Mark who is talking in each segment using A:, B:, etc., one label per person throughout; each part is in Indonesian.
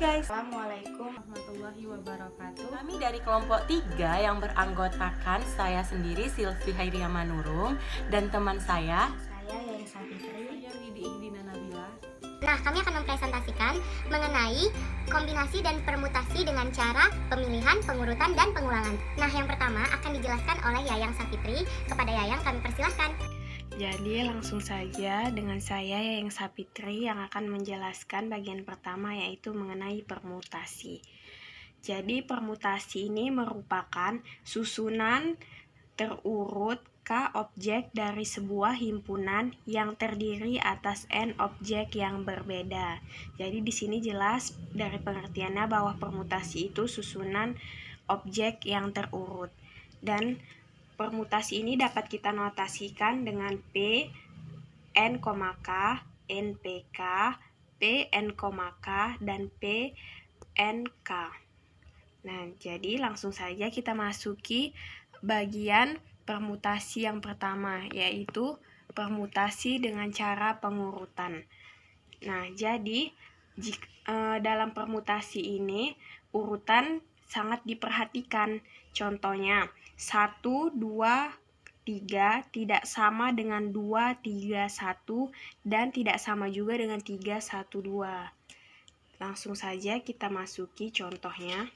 A: guys.
B: Assalamualaikum warahmatullahi wabarakatuh. Kami dari kelompok 3 yang beranggotakan saya sendiri Silvi Hairia Manurung dan teman saya
C: Yayang Savitri.
B: Saya Widi Igdina Nabila.
C: Nah, kami akan mempresentasikan mengenai kombinasi dan permutasi dengan cara pemilihan, pengurutan, dan pengulangan. Nah, yang pertama akan dijelaskan oleh Yayang Savitri. Kepada Yayang kami persilahkan.
A: Jadi langsung saja dengan saya Yayang Savitri yang akan menjelaskan bagian pertama, yaitu mengenai permutasi. Jadi permutasi ini merupakan susunan terurut K objek dari sebuah himpunan yang terdiri atas N objek yang berbeda. Jadi di sini jelas dari pengertiannya bahwa permutasi itu susunan objek yang terurut. Dan permutasi ini dapat kita notasikan dengan P, N, K, NPK, P, N, K, dan P, NK. Nah, jadi langsung saja kita masuki bagian permutasi yang pertama, yaitu permutasi dengan cara pengurutan. Nah, jadi dalam permutasi ini urutan sangat diperhatikan. Contohnya 1, 2, 3 tidak sama dengan 2, 3, 1 dan tidak sama juga dengan 3, 1, 2. Langsung saja kita masuki contohnya.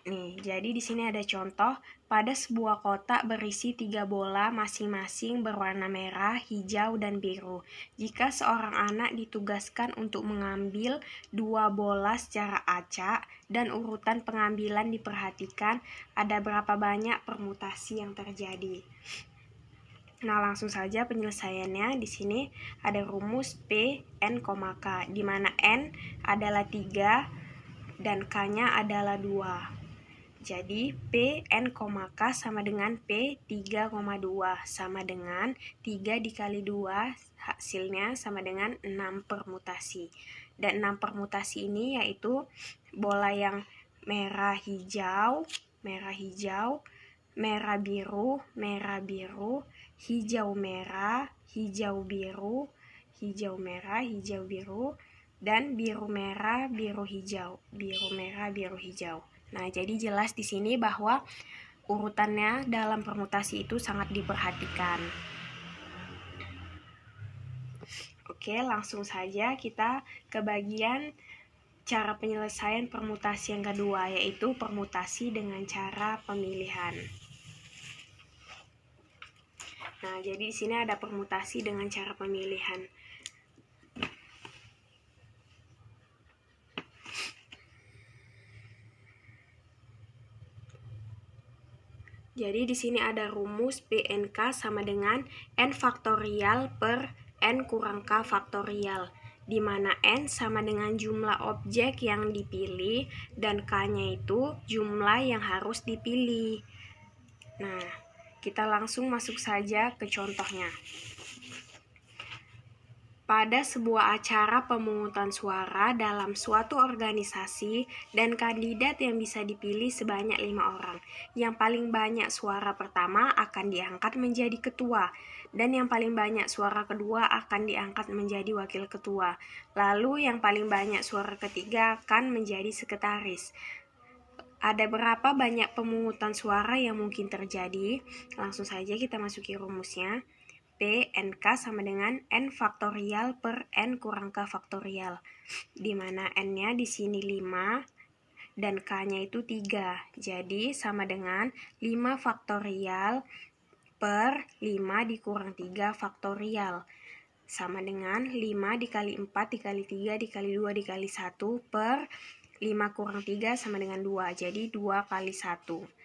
A: Nih, jadi di sini ada contoh, pada sebuah kotak berisi 3 bola masing-masing berwarna merah, hijau, dan biru. Jika seorang anak ditugaskan untuk mengambil 2 bola secara acak dan urutan pengambilan diperhatikan, ada berapa banyak permutasi yang terjadi. Nah, langsung saja penyelesaiannya. Di sini ada rumus P, N, K, di mana N adalah 3 dan K-nya adalah 2. Jadi P, N, K sama dengan P 3,2 sama dengan 3 dikali 2 hasilnya sama dengan 6 permutasi. Dan 6 permutasi ini yaitu bola yang merah hijau, merah biru, merah biru, hijau merah, hijau biru, hijau merah, hijau biru, dan biru merah, biru hijau, biru merah, biru hijau. Nah, jadi jelas di sini bahwa urutannya dalam permutasi itu sangat diperhatikan. Oke, langsung saja kita ke bagian cara penyelesaian permutasi yang kedua, yaitu permutasi dengan cara pemilihan. Nah, jadi di sini ada permutasi dengan cara pemilihan. Jadi di sini ada rumus PNK sama dengan N faktorial per N kurang K faktorial, di mana N sama dengan jumlah objek yang dipilih dan K-nya itu jumlah yang harus dipilih. Nah, kita langsung masuk saja ke contohnya. Pada sebuah acara pemungutan suara dalam suatu organisasi dan kandidat yang bisa dipilih sebanyak 5 orang. Yang paling banyak suara pertama akan diangkat menjadi ketua dan yang paling banyak suara kedua akan diangkat menjadi wakil ketua. Lalu yang paling banyak suara ketiga akan menjadi sekretaris. Ada berapa banyak pemungutan suara yang mungkin terjadi? Langsung saja kita masuki rumusnya. P, NK sama dengan N faktorial per N kurang K faktorial, di mana N-nya di sini 5 dan K-nya itu 3. Jadi sama dengan 5 faktorial per 5 dikurang 3 faktorial, sama dengan 5 dikali 4 dikali 3 dikali 2 dikali 1 per 5 kurang 3 sama dengan 2. Jadi 2 kali 1.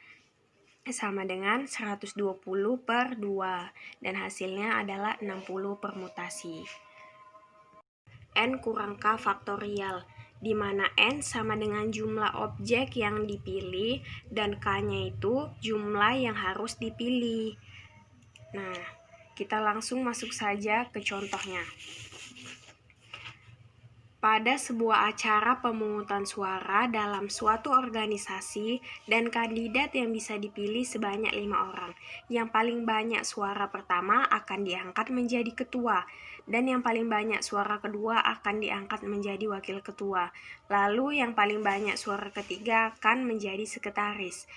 A: Sama dengan 120 per 2 dan hasilnya adalah 60 permutasi. N kurang K faktorial, di mana N sama dengan jumlah objek yang dipilih dan K-nya itu jumlah yang harus dipilih. Nah, kita langsung masuk saja ke contohnya. Pada sebuah acara pemungutan suara dalam suatu organisasi dan kandidat yang bisa dipilih sebanyak 5 orang. Yang paling banyak suara pertama akan diangkat menjadi ketua dan yang paling banyak suara kedua akan diangkat menjadi wakil ketua. Lalu yang paling banyak suara ketiga akan menjadi sekretaris.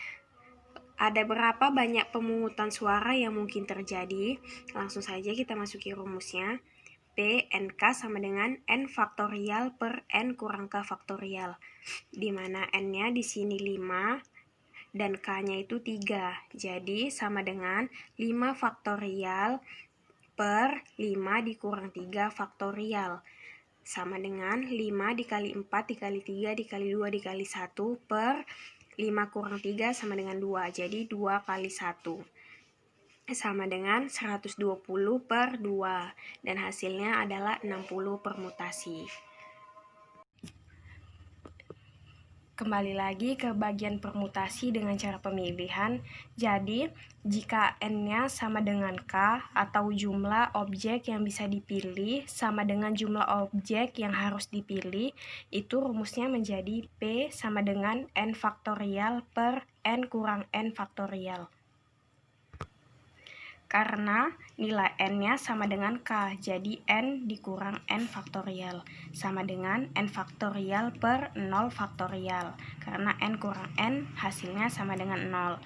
A: Ada berapa banyak pemungutan suara yang mungkin terjadi? Langsung saja kita masuki rumusnya. P NK sama dengan N faktorial per N kurang K faktorial. Di mana N-nya di sini 5 dan K-nya itu 3. Jadi sama dengan 5 faktorial per 5 dikurang 3 faktorial. Sama dengan 5 dikali 4 dikali 3 dikali 2 dikali 1 per 5 kurang 3 sama dengan 2. Jadi 2 kali 1 sama dengan 120 per 2. Dan hasilnya adalah 60 permutasi. Kembali lagi ke bagian permutasi dengan cara pemilihan. Jadi, jika N-nya sama dengan K atau jumlah objek yang bisa dipilih sama dengan jumlah objek yang harus dipilih, itu rumusnya menjadi P sama dengan N faktorial per N kurang N faktorial. Karena nilai N-nya sama dengan K, jadi N dikurang N faktorial sama dengan N faktorial per 0 faktorial. Karena N kurang N hasilnya sama dengan 0.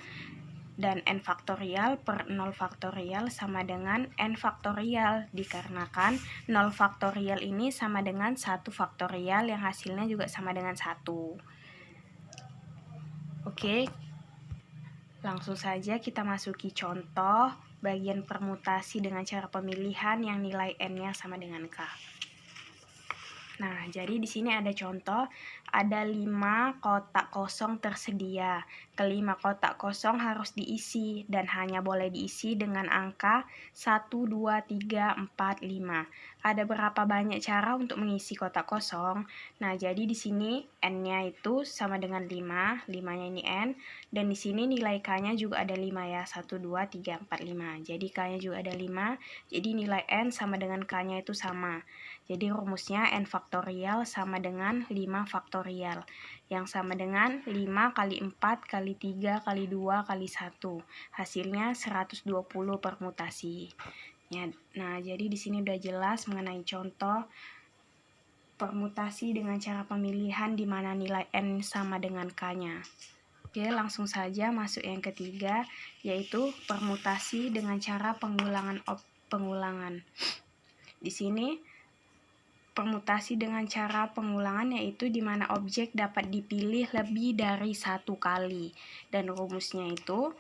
A: Dan N faktorial per 0 faktorial sama dengan N faktorial, dikarenakan 0 faktorial ini sama dengan 1 faktorial yang hasilnya juga sama dengan 1. Oke, langsung saja kita masuki contoh bagian permutasi dengan cara pemilihan yang nilai N-nya sama dengan K. Nah, jadi di sini ada contoh, ada 5 kotak kosong tersedia. Kelima kotak kosong harus diisi dan hanya boleh diisi dengan angka 1, 2, 3, 4, 5. Ada berapa banyak cara untuk mengisi kotak kosong? Nah, jadi di sini N-nya itu sama dengan 5, 5-nya ini N, dan di sini nilai K-nya juga ada 5 ya, 1, 2, 3, 4, 5. Jadi K-nya juga ada 5, jadi nilai N sama dengan K-nya itu sama. Jadi rumusnya N faktorial sama dengan 5 faktorial, yang sama dengan 5 kali 4 kali 3 kali 2 kali 1. Hasilnya 120 permutasi. Ya, nah, jadi di sini udah jelas mengenai contoh permutasi dengan cara pemilihan di mana nilai N sama dengan K-nya. Oke, langsung saja masuk yang ketiga, yaitu permutasi dengan cara pengulangan. Di sini permutasi dengan cara pengulangan yaitu di mana objek dapat dipilih lebih dari satu kali. Dan rumusnya itu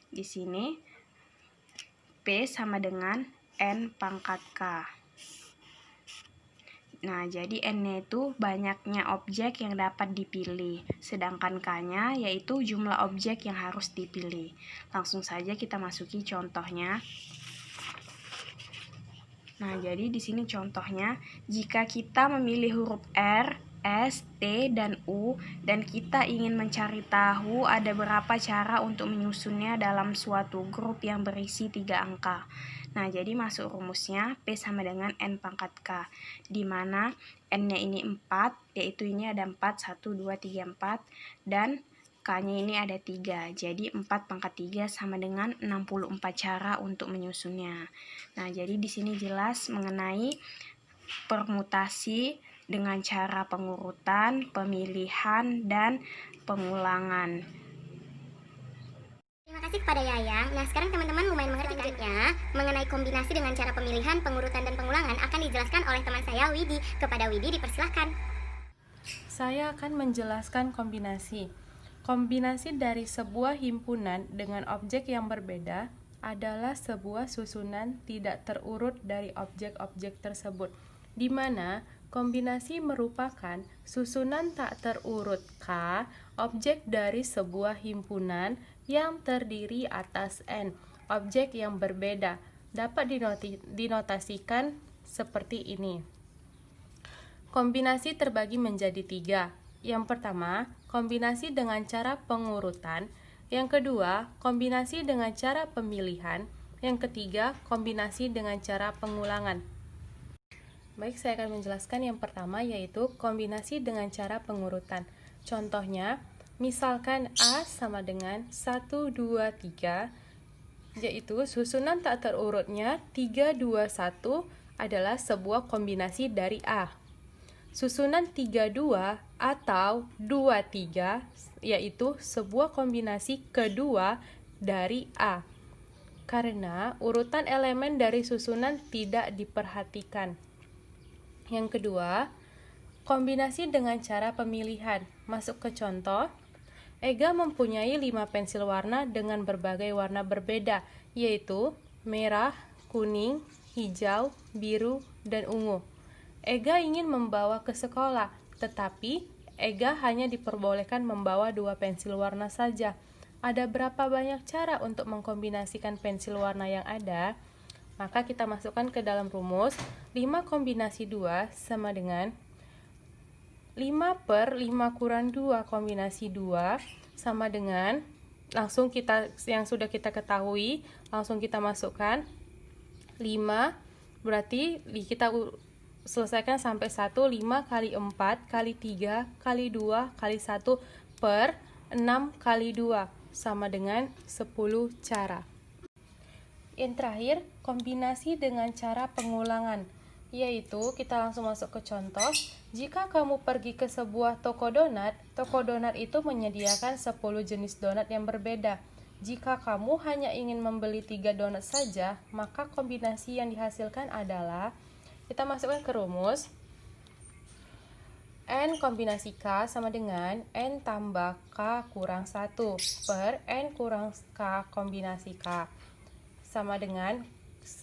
A: di sini P sama dengan N pangkat K. Nah, jadi N-nya itu banyaknya objek yang dapat dipilih, sedangkan K-nya yaitu jumlah objek yang harus dipilih. Langsung saja kita masuki contohnya. Nah, jadi di sini contohnya, jika kita memilih huruf R, S, T, dan U, dan kita ingin mencari tahu ada berapa cara untuk menyusunnya dalam suatu grup yang berisi 3 angka. Nah, jadi masuk rumusnya P sama dengan N pangkat K, di mana N-nya ini 4, yaitu ini ada 4, 1, 2, 3, 4, dan K-nya ini ada 3, jadi 4 pangkat 3 sama dengan 64 cara untuk menyusunnya. Nah, jadi di sini jelas mengenai permutasi dengan cara pengurutan, pemilihan, dan pengulangan.
C: Terima kasih kepada Yayang. Nah, sekarang teman-teman lumayan mengerti kan? Mengenai kombinasi dengan cara pemilihan, pengurutan, dan pengulangan akan dijelaskan oleh teman saya, Widi. Kepada Widi dipersilahkan.
B: Saya akan menjelaskan kombinasi. Kombinasi dari sebuah himpunan dengan objek yang berbeda adalah sebuah susunan tidak terurut dari objek-objek tersebut, di mana kombinasi merupakan susunan tak terurut K objek dari sebuah himpunan yang terdiri atas N objek yang berbeda. Dapat dinotasikan seperti ini. Kombinasi terbagi menjadi 3. Yang pertama, kombinasi dengan cara pengurutan. Yang kedua, kombinasi dengan cara pemilihan. Yang ketiga, kombinasi dengan cara pengulangan. Baik, saya akan menjelaskan yang pertama, yaitu kombinasi dengan cara pengurutan. Contohnya, misalkan A sama dengan 1, 2, 3, yaitu susunan tak terurutnya 3, 2, 1 adalah sebuah kombinasi dari A. Susunan 32 atau 23 yaitu sebuah kombinasi kedua dari A. Karena urutan elemen dari susunan tidak diperhatikan. Yang kedua, kombinasi dengan cara pemilihan. Masuk ke contoh. Ega mempunyai 5 pensil warna dengan berbagai warna berbeda, yaitu merah, kuning, hijau, biru, dan ungu. Ega ingin membawa ke sekolah, tetapi Ega hanya diperbolehkan membawa 2 pensil warna saja. Ada berapa banyak cara untuk mengkombinasikan pensil warna yang ada? Maka kita masukkan ke dalam rumus, 5 kombinasi 2 sama dengan 5 per 5 kurang 2 kombinasi 2 sama dengan, langsung kita yang sudah kita ketahui, langsung kita masukkan 5, berarti kita selesaikan sampai 1, 5 kali 4 kali 3 kali 2 kali 1 per 6 kali 2 sama dengan 10 cara. Yang terakhir, kombinasi dengan cara pengulangan, yaitu kita langsung masuk ke contoh. Jika kamu pergi ke sebuah toko donat itu menyediakan 10 jenis donat yang berbeda. Jika kamu hanya ingin membeli 3 donat saja, maka kombinasi yang dihasilkan adalah, kita masukkan ke rumus, N kombinasi K sama dengan N tambah K kurang 1 per N kurang K kombinasi K sama dengan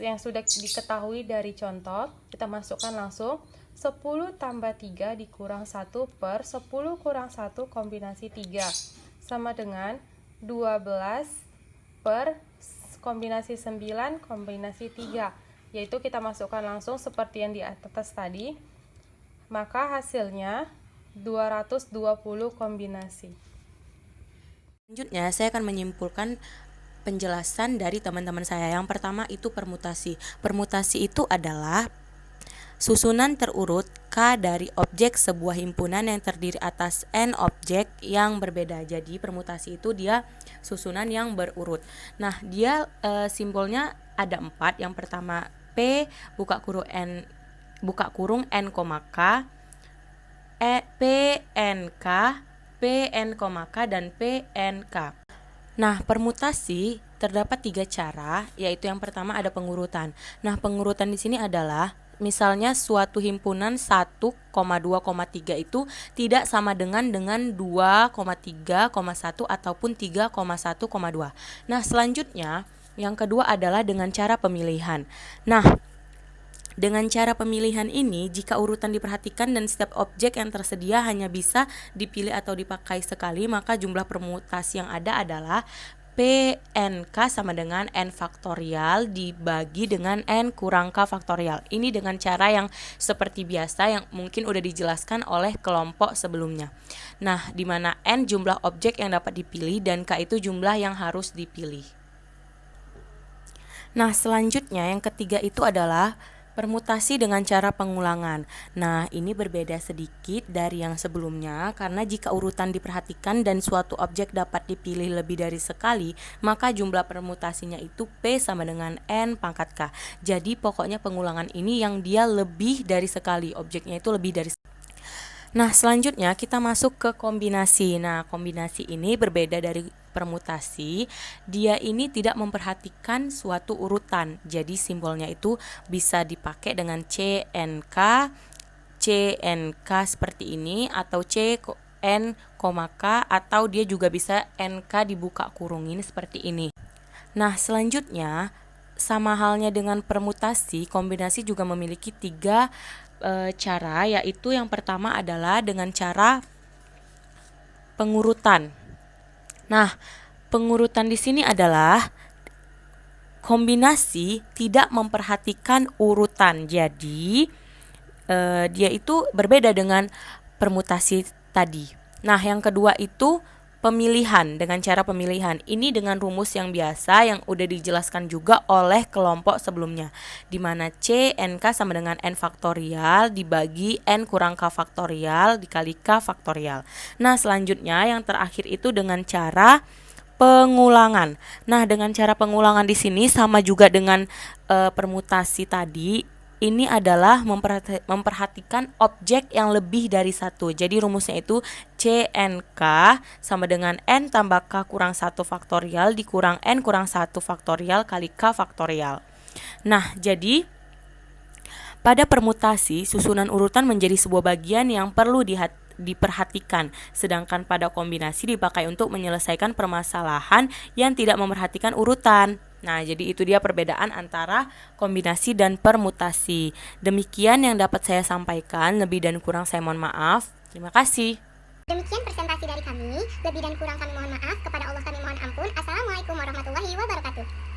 B: yang sudah diketahui dari contoh. Kita masukkan langsung 10 tambah 3 dikurang 1 per 10 kurang 1 kombinasi 3 sama dengan 12 per kombinasi 9 kombinasi 3, yaitu kita masukkan langsung seperti yang di atas tadi, maka hasilnya 220 kombinasi.
D: Selanjutnya saya akan menyimpulkan penjelasan dari teman-teman saya. Yang pertama itu permutasi. Permutasi itu adalah susunan terurut K dari objek sebuah himpunan yang terdiri atas N objek yang berbeda. Jadi permutasi itu dia susunan yang berurut. Nah, dia simbolnya ada 4. Yang pertama P buka kurung N K, PNK, PN,K, dan PNK. Nah, permutasi terdapat 3 cara, yaitu yang pertama ada pengurutan. Nah, pengurutan di sini adalah misalnya suatu himpunan 1,2,3 itu tidak sama dengan 2,3,1 ataupun 3,1,2. Nah, selanjutnya yang kedua adalah dengan cara pemilihan. Nah, dengan cara pemilihan ini, jika urutan diperhatikan dan setiap objek yang tersedia hanya bisa dipilih atau dipakai sekali, maka jumlah permutasi yang ada adalah PNK sama dengan N faktorial dibagi dengan N kurang K faktorial. Ini dengan cara yang seperti biasa yang mungkin udah dijelaskan oleh kelompok sebelumnya. Nah, di mana N jumlah objek yang dapat dipilih dan K itu jumlah yang harus dipilih. Nah, selanjutnya yang ketiga itu adalah permutasi dengan cara pengulangan. Nah, ini berbeda sedikit dari yang sebelumnya karena jika urutan diperhatikan dan suatu objek dapat dipilih lebih dari sekali, maka jumlah permutasinya itu P sama dengan N pangkat K. Jadi pokoknya pengulangan ini yang dia lebih dari sekali, objeknya itu lebih dari sekali. Nah, selanjutnya kita masuk ke kombinasi. Nah, kombinasi ini berbeda dari permutasi. Dia ini tidak memperhatikan suatu urutan. Jadi simbolnya itu bisa dipakai dengan CNK seperti ini, atau CN, K, atau dia juga bisa NK dibuka kurungin seperti ini. Nah, selanjutnya sama halnya dengan permutasi, kombinasi juga memiliki 3 cara, yaitu yang pertama adalah dengan cara pengurutan. Nah, pengurutan di sini adalah kombinasi tidak memperhatikan urutan. Jadi dia itu berbeda dengan permutasi tadi. Nah, yang kedua itu pemilihan, dengan cara pemilihan. Ini dengan rumus yang biasa yang udah dijelaskan juga oleh kelompok sebelumnya, di mana C, NK sama dengan N faktorial dibagi N kurang K faktorial dikali K faktorial. Nah, selanjutnya yang terakhir itu dengan cara pengulangan. Nah, dengan cara pengulangan di sini sama juga dengan permutasi tadi. ini adalah memperhatikan objek yang lebih dari satu. Jadi rumusnya itu CNK sama dengan N tambah K kurang 1 faktorial dikurang N kurang 1 faktorial kali K faktorial. Nah, jadi pada permutasi, susunan urutan menjadi sebuah bagian yang perlu diperhatikan, sedangkan pada kombinasi dipakai untuk menyelesaikan permasalahan yang tidak memperhatikan urutan. Nah, jadi itu dia perbedaan antara kombinasi dan permutasi. Demikian yang dapat saya sampaikan, lebih dan kurang saya mohon maaf. Terima kasih.
C: Demikian presentasi dari kami. Lebih dan kurang kami mohon maaf. Kepada Allah kami mohon ampun. Assalamualaikum warahmatullahi wabarakatuh.